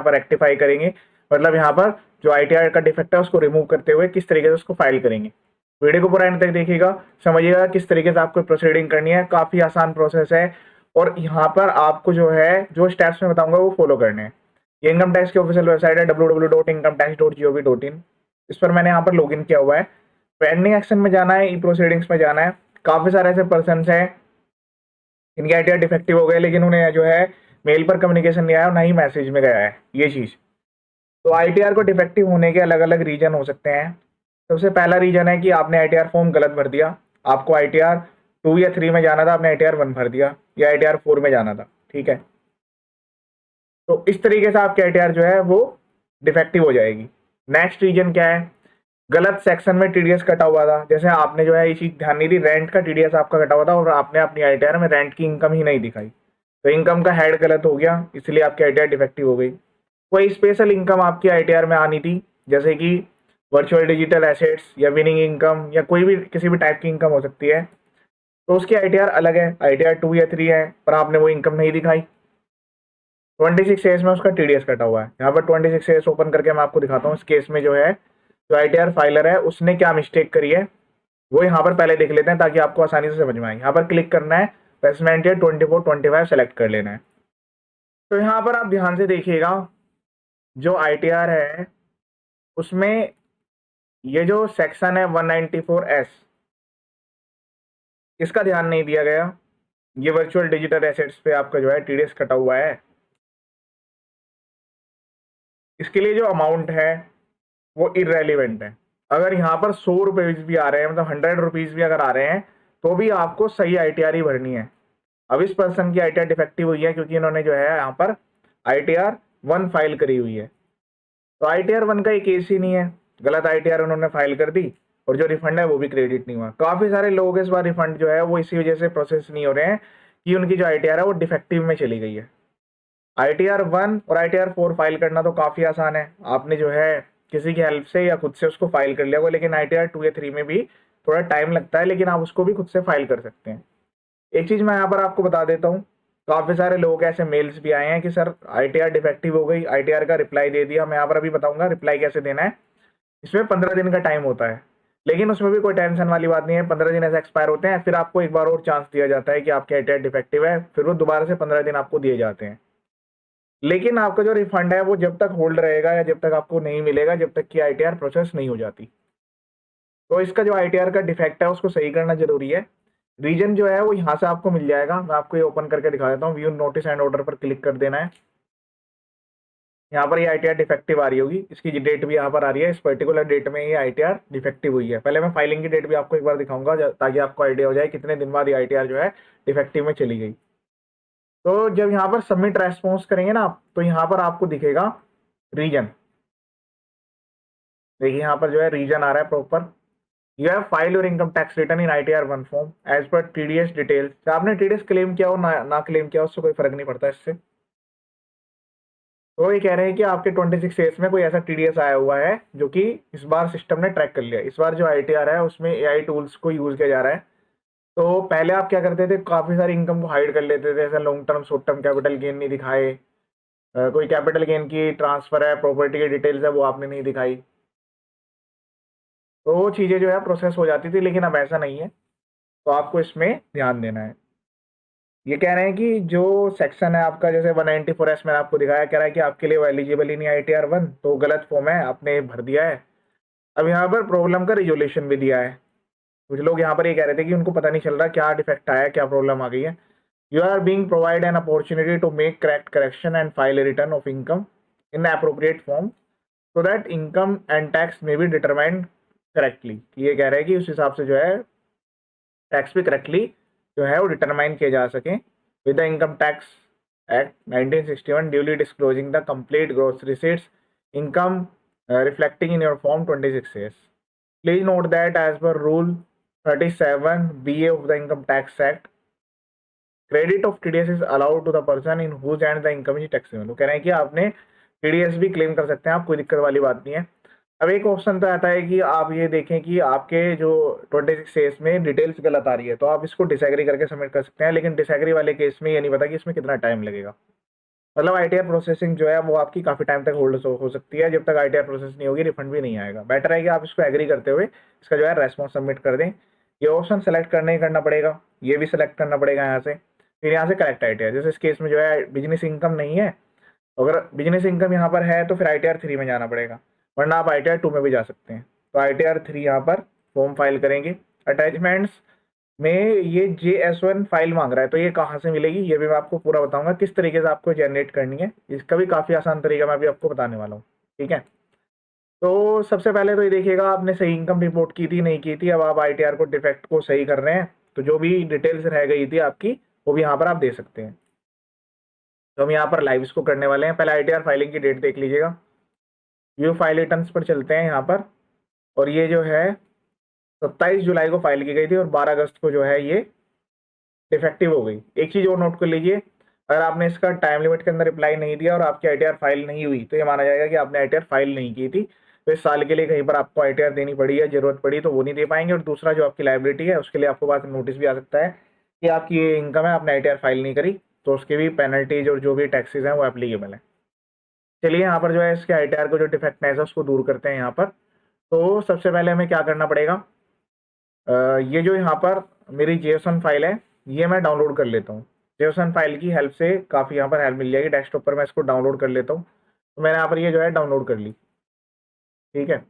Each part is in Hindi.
पर रेक्टिफाई करेंगे, मतलब यहाँ पर जो ITR का डिफेक्ट है उसको रिमूव करते हुए किस तरीके से उसको फाइल करेंगे। वीडियो को पूरा एंड तक देखिएगा, समझिएगा किस तरीके से आपको प्रोसीडिंग करनी है। काफ़ी आसान प्रोसेस है और यहाँ पर आपको जो है जो स्टेप्स मैं बताऊंगा वो फॉलो करने हैं। ये इनकम टैक्स की ऑफिशियल वेबसाइट है www.incometax.gov.in। इस पर मैंने यहाँ पर लॉगिन किया हुआ है। पेंडिंग एक्शन में जाना है, ई प्रोसीडिंग्स में जाना है। काफ़ी सारे ऐसे पर्सन हैं इनके ITR डिफेक्टिव हो गए लेकिन उन्हें जो है मेल पर कम्युनिकेशन नहीं आया और ना ही मैसेज में गया है ये चीज़। तो ITR को डिफेक्टिव होने के अलग अलग रीजन हो सकते हैं। सबसे पहला रीजन है कि आपने ITR फॉर्म गलत भर दिया। आपको ITR 2 या 3 में जाना था, आपने ITR 1 भर दिया, या ITR 4 में जाना था, ठीक है। तो इस तरीके से आपकी ITR जो है वो डिफेक्टिव हो जाएगी। नेक्स्ट रीजन क्या है, गलत सेक्शन में TDS कटा हुआ था। जैसे आपने जो है ये चीज ध्यान नहीं दी, रेंट का TDS आपका कटा हुआ था और आपने अपनी ITR में रेंट की इनकम ही नहीं दिखाई, तो इनकम का हेड गलत हो गया, इसलिए आपकी ITR डिफेक्टिव हो गई। कोई स्पेशल इनकम आपकी ITR में आनी थी, जैसे कि वर्चुअल डिजिटल एसेट्स या विनिंग इनकम या कोई भी किसी भी टाइप की इनकम हो सकती है, तो उसकी ITR अलग है, ITR 2 या 3 है, पर आपने वो इनकम नहीं दिखाई। 26 एस में उसका TDS कटा हुआ है। यहाँ पर 26 एस ओपन करके मैं आपको दिखाता हूँ। इस केस में जो है जो ITR फाइलर है उसने क्या मिस्टेक करी है वो यहाँ पर पहले देख लेते हैं ताकि आपको आसानी से समझ में आए। यहाँ पर क्लिक करना है, प्लेसमेंट ईयर 24-25 सेलेक्ट कर लेना है। तो यहाँ पर आप ध्यान से देखिएगा, जो ITR है उसमें ये जो सेक्शन है 194S, इसका ध्यान नहीं दिया गया। ये वर्चुअल डिजिटल एसेट्स पे आपका जो है TDS कटा हुआ है। इसके लिए जो अमाउंट है वो इरेलीवेंट है। अगर यहाँ पर 100 रुपीज भी आ रहे हैं, मतलब 100 रुपीज भी अगर आ रहे हैं, तो भी आपको सही ITR ही भरनी है। अब इस पर्सन की ITR डिफेक्टिव हुई है क्योंकि इन्होंने जो है यहाँ पर ITR 1 फाइल करी हुई है। तो ITR 1 का ये केस ही नहीं है, गलत ITR उन्होंने फाइल कर दी और जो रिफंड है वो भी क्रेडिट नहीं हुआ। काफी सारे लोगों के इस बार रिफंड जो है वो इसी वजह से प्रोसेस नहीं हो रहे हैं कि उनकी जो ITR है वो डिफेक्टिव में चली गई है। ITR 1 और ITR 4 फाइल करना तो काफी आसान है, आपने जो है किसी की हेल्प से या खुद से उसको फाइल कर लिया होगा। लेकिन ITR 2 या 3 में भी थोड़ा टाइम लगता है, लेकिन आप उसको भी खुद से फाइल कर सकते हैं। एक चीज मैं यहाँ पर आपको बता देता हूँ, काफी सारे लोगों के ऐसे मेल्स भी आए हैं कि सर ITR डिफेक्टिव हो गई, ITR का रिप्लाई दे दिया। मैं यहाँ पर अभी बताऊंगा रिप्लाई कैसे देना है। इसमें 15 दिन का टाइम होता है, लेकिन उसमें भी कोई टेंशन वाली बात नहीं है। 15 दिन ऐसे एक्सपायर होते हैं, फिर आपको एक बार और चांस दिया जाता है कि आपके ITR डिफेक्टिव है, फिर वो दोबारा से 15 दिन आपको दिए जाते हैं। लेकिन आपका जो रिफंड है वो जब तक होल्ड रहेगा या जब तक आपको नहीं मिलेगा, जब तक कि ITR प्रोसेस नहीं हो जाती। तो इसका जो ITR का डिफेक्ट है उसको सही करना जरूरी है। रीजन जो है वो यहाँ से आपको मिल जाएगा, मैं आपको ये ओपन करके दिखा देता हूँ। व्यू नोटिस एंड ऑर्डर पर क्लिक कर देना है। यहाँ पर ये ITR डिफेक्टिव आ रही होगी, इसकी डेट भी यहाँ पर आ रही है। इस पर्टिकुलर डेट में ये ITR डिफेक्टिव हुई है। पहले मैं फाइलिंग की डेट भी आपको एक बार दिखाऊंगा ताकि आपको आइडिया हो जाए कितने दिन बाद ये ITR जो है डिफेक्टिव में चली गई। तो जब यहाँ पर सबमिट रेस्पॉन्स करेंगे ना आप, तो यहाँ पर आपको दिखेगा रीजन। देखिए यहाँ पर जो है रीजन आ रहा है proper. You have file your income tax return in ITR 1 form as पर TDS डिटेल्स। आपने TDS क्लेम किया हो ना क्लेम किया, उससे कोई फर्क नहीं पड़ता इससे। तो ये कह रहे हैं कि आपके 26 एज में कोई ऐसा TDS आया हुआ है जो कि इस बार सिस्टम ने ट्रैक कर लिया। इस बार जो ITR है उसमें AI टूल्स को यूज किया जा रहा है। तो पहले आप क्या करते थे, काफी सारी इनकम को हाइड कर लेते थे, जैसे long term short term capital gain नहीं दिखाए, कोई कैपिटल गेन की ट्रांसफर है, प्रॉपर्टी की डिटेल्स है वो आपने नहीं दिखाई, तो वो चीजें जो है प्रोसेस हो जाती थी। लेकिन अब ऐसा नहीं है, तो आपको इसमें ध्यान देना है। ये कह रहे हैं कि जो सेक्शन है आपका, जैसे 194S मैंने आपको दिखाया, कह रहा है कि आपके लिए वो एलिजिबल ही नहीं ITR 1, तो गलत फॉर्म है, आपने भर दिया है। अब यहाँ पर प्रॉब्लम का रिजोल्यूशन भी दिया है। कुछ लोग यहाँ पर ये कह रहे थे कि उनको पता नहीं चल रहा क्या डिफेक्ट आया, क्या प्रॉब्लम आ गई है। You are being provide an opportunity to make correct correction and file return of income in appropriate form so that income and tax में भी डिटरमाइंड करेक्टली। ये कह रहे हैं कि उस हिसाब से जो है टैक्स भी करेक्टली जो है वो डिटरमाइन किए जा सके with the income tax act 1961 duly disclosing the complete gross receipts income reflecting in your form 26A. Please note that as per rule 37BA of the Income Tax Act, credit of TDS is allowed to the person in whose hand the income is taxable। वो कह रहे हैं कि आपने TDS भी क्लेम कर सकते हैं आप, कोई दिक्कत वाली बात नहीं है। अब एक ऑप्शन तो आता है कि आप ये देखें कि आपके जो 26 में डिटेल्स गलत आ रही है, तो आप इसको डिसएग्री करके सबमिट कर सकते हैं। लेकिन डिसएग्री वाले केस में ये नहीं पता कि इसमें कितना टाइम लगेगा। मतलब आईटीआर प्रोसेसिंग जो है वो आपकी काफ़ी टाइम तक होल्ड हो सकती है। जब तक आईटीआर प्रोसेस नहीं होगी रिफंड भी नहीं आएगा। बेटर है कि आप इसको एग्री करते हुए इसका जो है रेस्पॉन्स सबमिट कर दें। ये ऑप्शन सेलेक्ट करना ही करना पड़ेगा, ये भी सेलेक्ट करना पड़ेगा यहाँ से। फिर यहाँ से करेक्ट आईटीआर, जैसे इस केस में जो है बिजनेस इनकम नहीं है, अगर बिजनेस इनकम यहाँ पर है तो फिर आईटीआर 3 में जाना पड़ेगा, वरना आप आईटीआर 2 में भी जा सकते हैं। तो आईटीआर 3 यहाँ पर फॉर्म फाइल करेंगे। अटैचमेंट्स में ये JS1 फाइल मांग रहा है, तो ये कहाँ से मिलेगी ये भी मैं आपको पूरा बताऊंगा, किस तरीके से आपको जनरेट करनी है। इसका भी काफ़ी आसान तरीका मैं अभी आपको बताने वाला हूँ। ठीक है, तो सबसे पहले तो ये देखिएगा आपने सही इनकम रिपोर्ट की थी नहीं की थी, अब आप आईटीआर को डिफेक्ट को सही कर रहे हैं, तो जो भी डिटेल्स रह गई थी आपकी वो भी यहाँ पर आप दे सकते हैं। तो हम यहाँ पर लाइव इसको करने वाले हैं। पहले आईटीआर फाइलिंग की डेट देख लीजिएगा। व्यू फाइल रिटर्न्स पर चलते हैं यहाँ पर, और ये जो है 27 जुलाई को फाइल की गई थी और 12 अगस्त को जो है ये डिफेक्टिव हो गई। एक चीज़ और नोट कर लीजिए, अगर आपने इसका टाइम लिमिट के अंदर रिप्लाई नहीं दिया और आपकी आईटीआर फाइल नहीं हुई तो ये माना जाएगा कि आपने आईटीआर फाइल नहीं की थी। तो इस साल के लिए कहीं पर आपको आईटीआर देनी पड़ी है, जरूरत पड़ी तो वो नहीं दे पाएंगे। और दूसरा जो आपकी लाइबिलिटी है उसके लिए आपको बाद नोटिस भी आ सकता है कि आपकी ये इनकम है, आपने आईटीआर फाइल नहीं करी, तो उसके भी पेनल्टीज और जो भी टैक्सेस हैं वो एप्लीकेबल है। चलिए यहाँ पर जो है इसके आईटीआर को जो डिफेक्टनेस है उसको दूर करते हैं यहाँ पर। तो सबसे पहले हमें क्या करना पड़ेगा, ये जो यहाँ पर मेरी JSON फाइल है ये मैं डाउनलोड कर लेता हूँ। JSON फाइल की हेल्प से काफ़ी यहाँ पर हेल्प मिल जाएगी। डेस्कटॉप पर मैं इसको डाउनलोड कर लेता हूँ, तो मैंने यहाँ पर ये जो है डाउनलोड कर ली। ठीक है,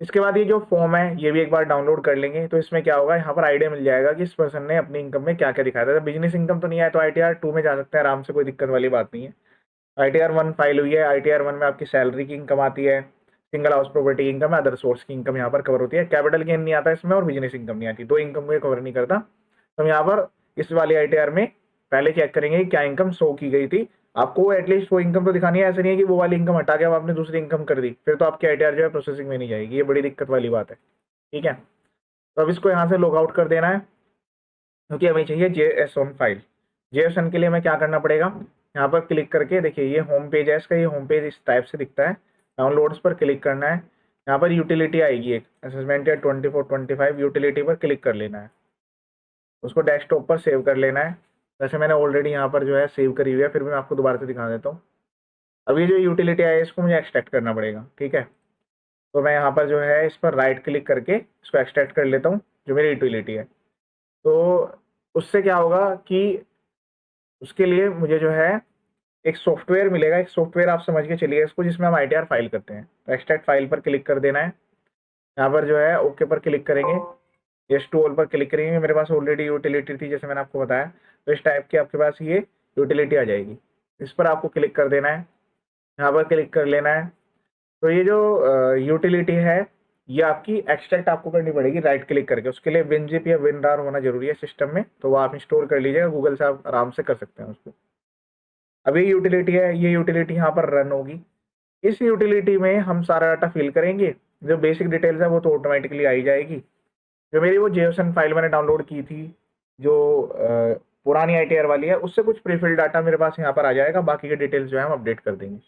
इसके बाद ये जो फॉर्म है ये भी एक बार डाउनलोड कर लेंगे। तो इसमें क्या होगा, यहाँ पर आइडिया मिल जाएगा कि इस पर्सन ने अपनी इनकम में क्या क्या दिखाया था। बिजनेस इनकम तो नहीं आया तो आईटीआर 2 में जा सकते हैं आराम से, कोई दिक्कत वाली बात नहीं है। आईटीआर 1 फाइल हुई है, आईटीआर 1 में आपकी सैलरी की इनकम आती है, सिंगल हाउस प्रॉपर्टी इनकम है, अदर सोर्स की इनकम यहाँ पर कवर होती है। कैपिटल गेन नहीं आता इसमें और बिजनेस इनकम नहीं आती, दो इनकम को ये कवर नहीं करता। तो हम यहाँ पर इस वाली आईटीआर में पहले चेक करेंगे कि क्या इनकम शो की गई थी। आपको एटलीस्ट वो इनकम तो दिखानी है, ऐसा नहीं है कि वो वाली इनकम हटा के अब आपने दूसरी इनकम कर दी, फिर तो आपकी आईटीआर जो है प्रोसेसिंग में नहीं जाएगी, ये बड़ी दिक्कत वाली बात है। ठीक है, तो अब इसको यहाँ से लॉग आउट कर देना है क्योंकि हमें चाहिए JSON फाइल। JSON के लिए हमें क्या करना पड़ेगा, यहाँ पर क्लिक करके देखिए ये होम पेज है इसका, ये होम पेज इस टाइप से दिखता है। डाउनलोड्स पर क्लिक करना है, यहाँ पर यूटिलिटी आएगी एक असेसमेंट या 24-25 यूटिलिटी पर क्लिक कर लेना है, उसको डेस्कटॉप पर सेव कर लेना है। वैसे मैंने ऑलरेडी यहाँ पर जो है सेव करी हुई है, फिर भी मैं आपको दोबारा से दिखा देता हूँ। अब ये जो यूटिलिटी आई है इसको मुझे एक्सट्रैक्ट करना पड़ेगा। ठीक है, तो मैं यहाँ पर जो है इस पर राइट क्लिक करके इसको एक्सट्रैक्ट कर लेता हूँ जो मेरी यूटिलिटी है। तो उससे क्या होगा कि उसके लिए मुझे जो है एक सॉफ्टवेयर मिलेगा, एक सॉफ्टवेयर आप समझ के चलिए इसको, जिसमें हम आईटीआर फाइल करते हैं। तो एक्सट्रैक्ट फाइल पर क्लिक कर देना है, यहाँ पर जो है ओके पर क्लिक करेंगे, यस टू ऑल पर क्लिक करेंगे। मेरे पास ऑलरेडी यूटिलिटी थी जैसे मैंने आपको बताया, तो इस टाइप की आपके पास ये यूटिलिटी आ जाएगी। इस पर आपको क्लिक कर देना है, यहाँ पर क्लिक कर लेना है। तो ये जो यूटिलिटी है ये आपकी एक्सट्रैक्ट आपको करनी पड़ेगी राइट क्लिक करके। उसके लिए WinZip या WinRAR होना जरूरी है सिस्टम में, तो वो आप इंस्टॉल कर लीजिएगा, गूगल से आप आराम से कर सकते हैं उसको। अब ये यूटिलिटी है, ये यूटिलिटी यहाँ पर रन होगी। इस यूटिलिटी में हम सारा डाटा फिल करेंगे, जो बेसिक डिटेल्स है वो तो ऑटोमेटिकली आई जाएगी। जो मेरी वो JSON फाइल मैंने डाउनलोड की थी जो पुरानी आईटीआर वाली है, उससे कुछ प्रीफिल डाटा मेरे पास यहाँ पर आ जाएगा, बाकी के डिटेल्स जो है हम अपडेट कर देंगे।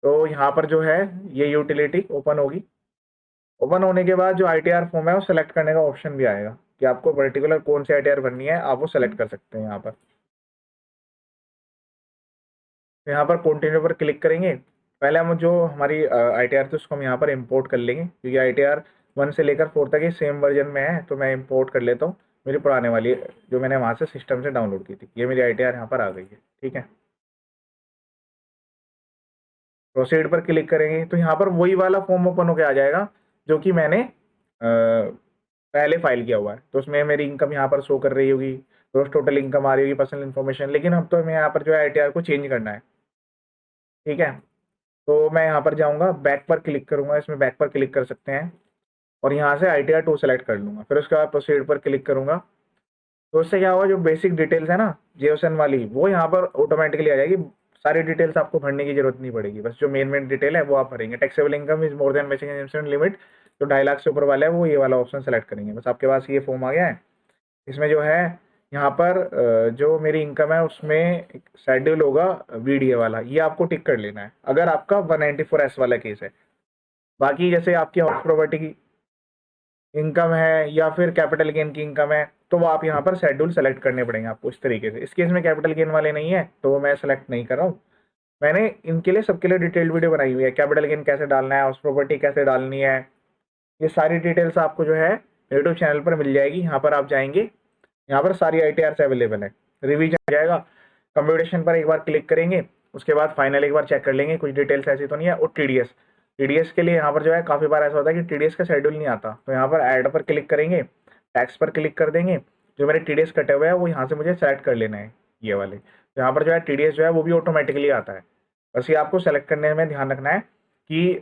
तो यहाँ पर जो है ये यूटिलिटी ओपन होगी। ओपन होने के बाद जो आईटीआर फॉर्म है वो सेलेक्ट करने का ऑप्शन भी आएगा कि आपको पर्टिकुलर कौन सी आईटीआर भरनी है, आप वो सेलेक्ट कर सकते हैं यहाँ पर। तो यहाँ पर कंटिन्यू पर क्लिक करेंगे। पहले हम जो हमारी आईटीआर थी उसको हम यहाँ पर इंपोर्ट कर लेंगे, क्योंकि आईटीआर 1 से लेकर 4 तक ये सेम वर्जन में है, तो मैं इंपोर्ट कर लेता हूँ मेरी पुराने वाली जो मैंने वहाँ से सिस्टम से डाउनलोड की थी। ये मेरी आईटीआर यहाँ पर आ गई है। ठीक है, प्रोसीड पर क्लिक करेंगे तो यहाँ पर वही वाला फॉर्म ओपन होकर आ जाएगा जो कि मैंने पहले फाइल किया हुआ है। तो उसमें मेरी इनकम यहाँ पर शो कर रही होगी, ग्रॉस टोटल इनकम आ रही होगी, पर्सनल इन्फॉर्मेशन। लेकिन अब तो हमें यहाँ पर जो है आईटीआर को चेंज करना है। ठीक है, तो मैं यहाँ पर जाऊँगा, बैक पर क्लिक करूँगा, इसमें बैक पर क्लिक कर सकते हैं और यहाँ से आईटीआर 2 सेलेक्ट कर लूँगा। फिर उसके बाद प्रोसीड पर क्लिक करूँगा। तो उससे क्या होगा, जो बेसिक डिटेल्स है ना JSON वाली वो यहाँ पर ऑटोमेटिकली आ जाएगी। सारी डिटेल्स आपको भरने की जरूरत नहीं पड़ेगी, बस जो मेन डिटेल है वो आप भरेंगे। Taxable income is more than basic investment limit, जो 2.5 लाख से ऊपर वाला है वो ये वाला ऑप्शन सेलेक्ट करेंगे। बस आपके पास ये फॉर्म आ गया है। इसमें जो है यहाँ पर जो मेरी इनकम है उसमें शेड्यूल होगा VDA वाला, ये आपको टिक कर लेना है अगर आपका 194S वाला केस है। बाकी जैसे आपकी हाउस प्रॉपर्टी की इनकम है या फिर कैपिटल गेन की इनकम है, तो वो आप यहाँ पर शेड्यूल सेलेक्ट करने पड़ेंगे आपको इस तरीके से। इस केस में कैपिटल गेन वाले नहीं है तो वो मैं सेलेक्ट नहीं कर रहा हूँ। मैंने इनके लिए सबके लिए डिटेल्ड वीडियो बनाई हुई है, कैपिटल गेन कैसे डालना है, हाउस प्रॉपर्टी कैसे डालनी है, ये सारी डिटेल्स आपको जो है यूट्यूब चैनल पर मिल जाएगी। यहाँ पर आप जाएंगे, यहाँ पर सारी ITRs अवेलेबल है, रिवीजन हो जाएगा। कंप्यूटेशन पर एक बार क्लिक करेंगे, उसके बाद फाइनल एक बार चेक कर लेंगे कुछ डिटेल्स ऐसी तो नहीं है। और टीडीएस के लिए यहाँ पर जो है काफ़ी बार ऐसा होता है कि टीडीएस का शेड्यूल नहीं आता, तो यहाँ पर ऐड पर क्लिक करेंगे, टैक्स पर क्लिक कर देंगे, जो मेरे टीडीएस कटे हुए हैं वो यहाँ से मुझे सेलेक्ट कर लेना है ये वाले। तो यहाँ पर जो है टीडीएस जो है वो भी ऑटोमेटिकली आता है, बस ये आपको सेलेक्ट करने में ध्यान रखना है कि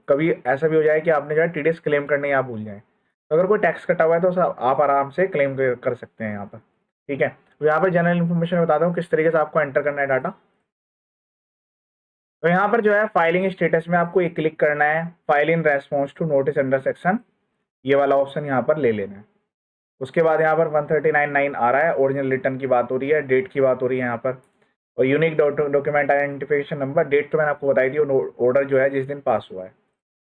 कभी ऐसा भी हो जाए कि आपने जो है टीडीएस क्लेम करने आप भूल जाए। तो अगर कोई टैक्स कटा हुआ है तो आप आराम से क्लेम कर सकते हैं यहाँ पर, ठीक है। तो यहाँ पर जनरल इन्फॉर्मेशन बताता हूँ किस तरीके से आपको एंटर करना है डाटा। तो यहाँ पर जो है फाइलिंग स्टेटस में आपको एक क्लिक करना है, file in response to notice under section, ये वाला ऑप्शन यहाँ पर ले लेना है। उसके बाद यहाँ पर 139.9 आ रहा है, ओरिजिनल रिटर्न की बात हो रही है, डेट की बात हो रही है यहाँ पर, और unique document identification number, date तो मैंने आपको बताई थी, ऑर्डर जो है जिस दिन पास हुआ है।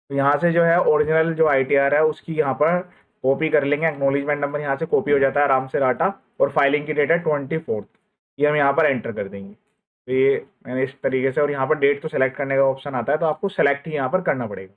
तो यहाँ से जो है ओरिजिनल जो ITR है उसकी यहाँ पर कॉपी कर लेंगे, एक्नॉलेजमेंट नंबर यहाँ से कॉपी हो जाता है आराम से डाटा, और फाइलिंग की डेट है 24, ये हम यहाँ पर एंटर कर देंगे। तो ये मैंने इस तरीके से, और यहाँ पर डेट तो सेलेक्ट करने का ऑप्शन आता है, तो आपको सेलेक्ट ही यहाँ पर करना पड़ेगा।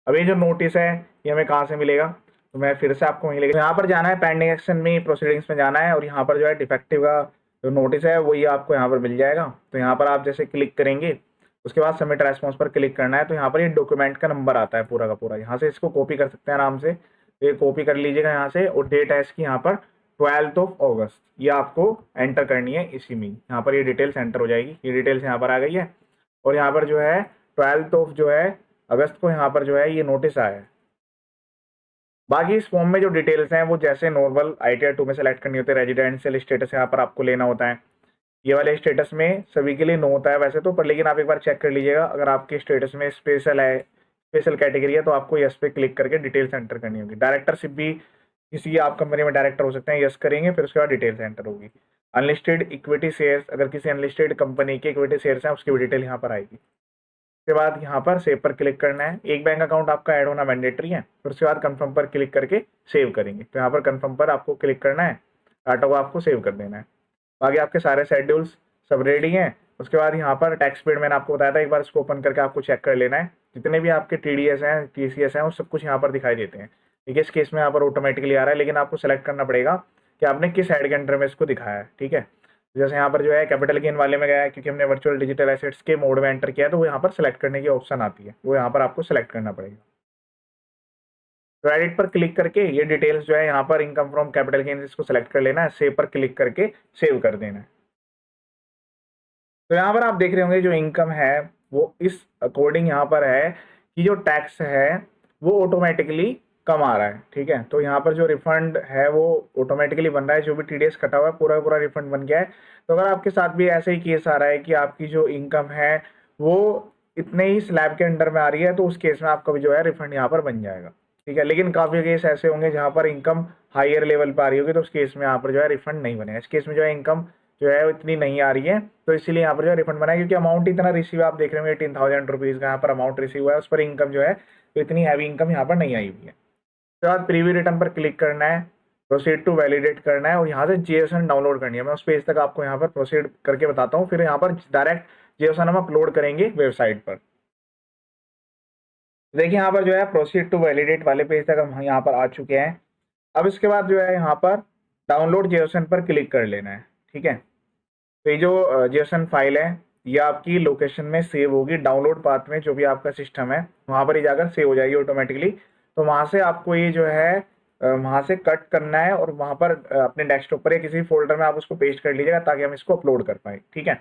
अब ये जो नोटिस है ये हमें कहाँ से मिलेगा, तो मैं फिर से आपको वहीं लेकर, यहाँ पर जाना है, पेंडिंग एक्शन में प्रोसीडिंग्स में जाना है, और यहाँ पर जो है डिफेक्टिव का जो नोटिस है वही आपको यहाँ पर मिल जाएगा। तो यहाँ पर आप जैसे क्लिक करेंगे, उसके बाद सबमिट रेस्पॉन्स पर क्लिक करना है, तो यहाँ पर ये डॉक्यूमेंट का नंबर आता है पूरा का पूरा, यहाँ से इसको कॉपी कर सकते हैं आराम से। तो ये कॉपी कर लीजिएगा यहाँ से, और डेट है इसकी यहाँ पर 12 अगस्त, ये आपको एंटर करनी है इसी में। यहाँ पर ये डिटेल्स एंटर हो जाएगी, ये डिटेल्स यहाँ पर आ गई है, और यहाँ पर जो है 12 जो है अगस्त को यहाँ पर जो है ये नोटिस आया है। बाकी इस फॉर्म में जो डिटेल्स हैं वो जैसे नॉर्मल ITR 2 में सेलेक्ट करनी होती है, रेजिडेंशियल स्टेटस यहाँ पर आपको लेना होता है, ये वाले स्टेटस में सभी के लिए नो होता है वैसे तो, पर लेकिन आप एक बार चेक कर लीजिएगा, अगर आपके स्टेटस में स्पेशल है, स्पेशल कैटेगरी है, तो आपको यस पे क्लिक करके डिटेल्स एंटर करनी होगी। डायरेक्टरशिप भी किसी आप कंपनी में डायरेक्टर हो सकते हैं, यस करेंगे, फिर उसके बाद डिटेल्स एंटर होगी। अनलिस्टेड इक्विटी शेयर्स, अगर किसी अनलिस्टेड कंपनी के इक्विटी शेयर्स हैं उसकी भी डिटेल यहाँ पर आएगी। उसके बाद यहाँ पर सेव पर क्लिक करना है, एक बैंक अकाउंट आपका ऐड होना मैंडेटरी है, फिर उसके बाद कंफर्म पर क्लिक करके सेव करेंगे। तो यहाँ पर कंफर्म पर आपको क्लिक करना है, डाटा को आपको सेव कर देना है। बाकी आपके सारे शेड्यूल्स सब रेडी हैं। उसके बाद यहाँ पर टैक्स पेड मैंने आपको बताया था, एक बार इसको ओपन करके आपको चेक कर लेना है, जितने भी आपके TDS हैं, TCS हैं, वो सब कुछ यहाँ पर दिखाई देते हैं। ठीक है, इस केस में यहाँ पर ऑटोमेटिकली आ रहा है, लेकिन आपको सेलेक्ट करना पड़ेगा कि आपने किस हेड के अंडर में इसको दिखाया है। ठीक है, जैसे यहाँ पर जो है कैपिटल गेन वाले में गया है, क्योंकि हमने वर्चुअल डिजिटल एसेट्स के मोड में एंटर किया है, तो वो यहाँ पर सेलेक्ट करने की ऑप्शन आती है, वो यहाँ पर आपको सेलेक्ट करना पड़ेगा। तो एडिट पर क्लिक करके ये डिटेल्स जो है यहाँ पर इनकम फ्रॉम कैपिटल गेन इसको सेलेक्ट कर लेना है, सेव पर क्लिक करके सेव कर देना है। तो यहाँ पर आप देख रहे होंगे जो इनकम है वो इस अकॉर्डिंग यहाँ पर है कि जो टैक्स है वो ऑटोमेटिकली कम आ रहा है। ठीक है, तो यहाँ पर जो रिफंड है वो ऑटोमेटिकली बन रहा है, जो भी TDS कटा हुआ है पूरा पूरा रिफंड बन गया है। तो अगर आपके साथ भी ऐसे ही केस आ रहा है कि आपकी जो इनकम है वो इतने ही स्लैब के अंडर में आ रही है, तो उस केस में आपका भी जो है रिफंड यहाँ पर बन जाएगा। ठीक है, लेकिन काफ़ी केस ऐसे होंगे जहाँ पर इनकम हायर लेवल पर आ रही होगी, तो उस केस में यहाँ पर जो है रिफंड नहीं बनेगा। इस केस में जो है इनकम जो है इतनी नहीं आ रही है, तो इसीलिए यहाँ पर जो है रिफंड बना है, क्योंकि अमाउंट इतना रिसीव आप देख रहे होंगे 18,000 रुपीज़ का यहाँ पर अमाउंट रिसीव हुआ है, उस पर इनकम जो है तो इतनी हैवी इनकम यहाँ पर नहीं आई हुई है। उसके बाद प्रीव्यू रिटर्न पर क्लिक करना है, प्रोसीड टू वैलिडेट करना है, और यहाँ से JSON डाउनलोड करनी है। मैं उस पेज तक आपको यहाँ पर प्रोसीड करके बताता हूँ, फिर यहाँ पर डायरेक्ट JSON हम अपलोड करेंगे वेबसाइट पर। देखिए यहाँ पर जो है प्रोसीड टू वैलिडेट वाले पेज तक हम यहाँ पर आ चुके हैं। अब इसके बाद जो है यहाँ पर डाउनलोड JSON पर क्लिक कर लेना है। ठीक है, तो ये जो JSON फाइल है ये आपकी लोकेशन में सेव होगी, डाउनलोड पाथ में जो भी आपका सिस्टम है वहाँ पर ही जाकर सेव हो जाएगी ऑटोमेटिकली। तो वहाँ से आपको ये जो है वहाँ से कट करना है, और वहाँ पर अपने डेस्कटॉप पर या किसी फोल्डर में आप उसको पेस्ट कर लीजिएगा ताकि हम इसको अपलोड कर पाए। ठीक है,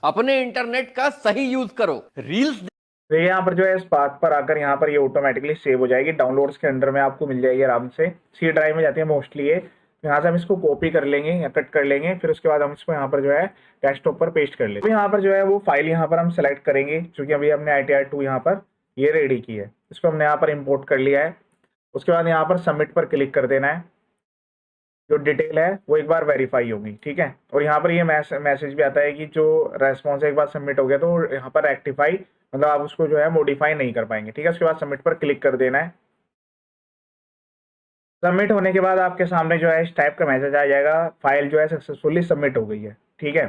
अपने इंटरनेट का सही यूज करो। रील्स तो यहाँ पर जो है इस पाथ पर आकर यहाँ पर ये ऑटोमेटिकली सेव हो जाएगी, डाउनलोड्स के अंदर में आपको मिल जाएगी आराम से, C ड्राइव में जाती है मोस्टली ये। यहाँ से हम इसको कॉपी कर लेंगे या कट कर लेंगे, फिर उसके बाद हम इसको यहाँ पर जो है डेस्कटॉप पर पेस्ट कर लेंगे। तो यहाँ पर जो है वो फाइल यहाँ पर हम सेलेक्ट करेंगे, क्योंकि अभी हमने ITR 2 यहाँ पर ये रेडी की है, इसको हमने यहाँ पर इम्पोर्ट कर लिया है। उसके बाद यहाँ पर सबमिट पर क्लिक कर देना है, जो डिटेल है वो एक बार वेरीफाई होगी। ठीक है, और यहाँ पर ये मैसेज भी आता है कि जो रेस्पॉन्स एक बार सबमिट हो गया तो यहाँ पर रेक्टिफाई, मतलब आप उसको जो है मॉडिफाई नहीं कर पाएंगे। ठीक है, उसके बाद सबमिट पर क्लिक कर देना है। सबमिट होने के बाद आपके सामने जो है इस टाइप का मैसेज आ जाएगा, फाइल जो है सक्सेसफुली सबमिट हो गई है। ठीक है,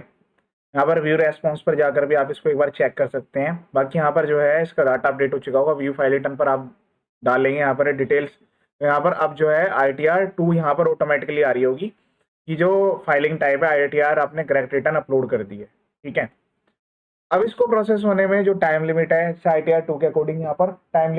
यहाँ पर व्यू रेस्पॉन्स पर जाकर भी आप इसको एक बार चेक कर सकते हैं। बाकी यहाँ पर जो है इसका डाटा अपडेट हो चुका होगा, व्यू फाइल रिटर्न पर आप डालेंगे यहाँ पर डिटेल्स, यहाँ पर अब जो है ITR-2 यहाँ पर ऑटोमेटिकली आ रही होगी कि जो फाइलिंग टाइप है ITR आपने करेक्ट रिटर्न अपलोड कर दी है। ठीक है, अब इसको प्रोसेस होने में जो टाइम लिमिट है ITR-2 के अकॉर्डिंग यहाँ पर टाइम